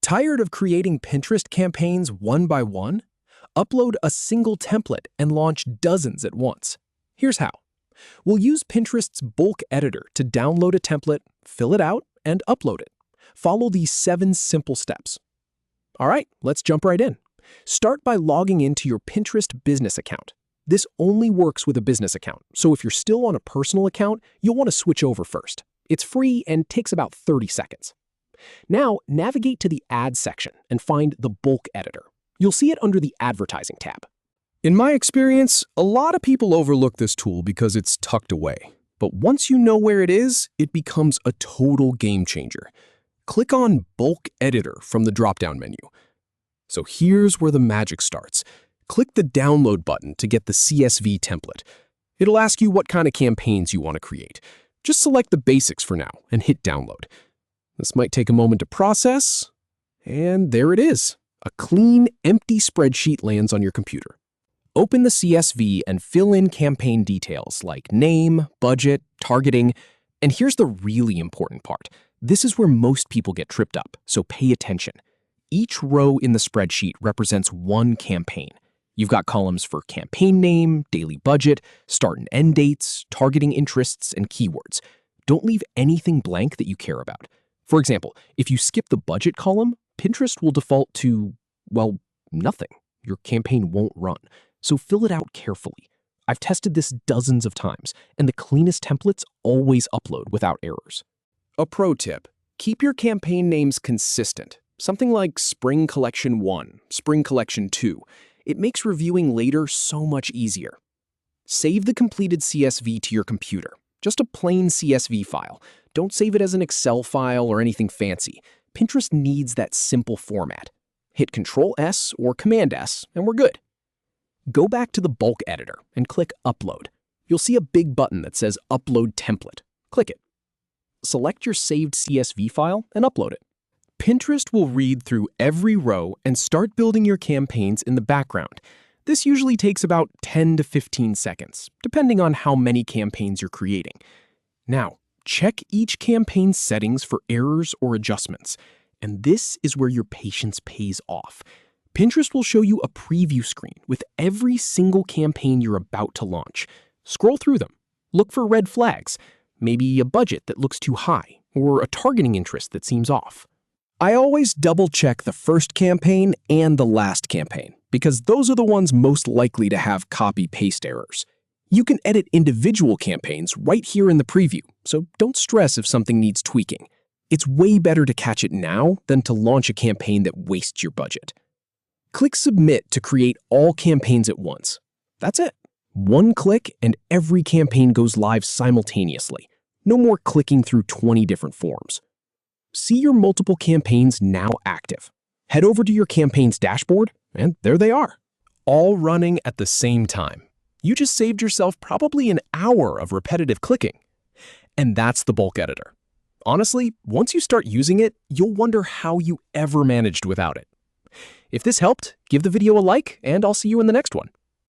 Tired of creating Pinterest campaigns one by one? Upload a single template and launch dozens at once. Here's how. We'll use Pinterest's bulk editor to download a template, fill it out, and upload it. Follow these 7 simple steps. All right, let's jump right in. Start by logging into your Pinterest business account. This only works with a business account, so if you're still on a personal account, you'll want to switch over first. It's free and takes about 30 seconds. Now, navigate to the Ads section and find the bulk editor. You'll see it under the Advertising tab. In my experience, a lot of people overlook this tool because it's tucked away. But once you know where it is, it becomes a total game changer. Click on Bulk Editor from the drop-down menu. So here's where the magic starts. Click the Download button to get the CSV template. It'll ask you what kind of campaigns you want to create. Just select the basics for now and hit Download. This might take a moment to process, and there it is. A clean, empty spreadsheet lands on your computer. Open the CSV and fill in campaign details like name, budget, targeting, and here's the really important part. This is where most people get tripped up, so pay attention. Each row in the spreadsheet represents one campaign. You've got columns for campaign name, daily budget, start and end dates, targeting interests, and keywords. Don't leave anything blank that you care about. For example, if you skip the budget column, Pinterest will default to, well, nothing. Your campaign won't run. So fill it out carefully. I've tested this dozens of times, and the cleanest templates always upload without errors. A pro tip: keep your campaign names consistent. Something like Spring Collection 1, Spring Collection 2. It makes reviewing later so much easier. Save the completed CSV to your computer. Just a plain CSV file. Don't save it as an Excel file or anything fancy. Pinterest needs that simple format. Hit Ctrl+S or Command+S, and we're good. Go back to the bulk editor and click Upload. You'll see a big button that says Upload Template. Click it. Select your saved CSV file and upload it. Pinterest will read through every row and start building your campaigns in the background. This usually takes about 10 to 15 seconds, depending on how many campaigns you're creating. Now, check each campaign's settings for errors or adjustments. And this is where your patience pays off. Pinterest will show you a preview screen with every single campaign you're about to launch. Scroll through them. Look for red flags, maybe a budget that looks too high, or a targeting interest that seems off. I always double-check the first campaign and the last campaign, because those are the ones most likely to have copy-paste errors. You can edit individual campaigns right here in the preview, so don't stress if something needs tweaking. It's way better to catch it now than to launch a campaign that wastes your budget. Click Submit to create all campaigns at once. That's it. One click and every campaign goes live simultaneously. No more clicking through 20 different forms. See your multiple campaigns now active. Head over to your campaign's dashboard, and there they are, all running at the same time. You just saved yourself probably an hour of repetitive clicking. And that's the bulk editor. Honestly, once you start using it, you'll wonder how you ever managed without it. If this helped, give the video a like, and I'll see you in the next one.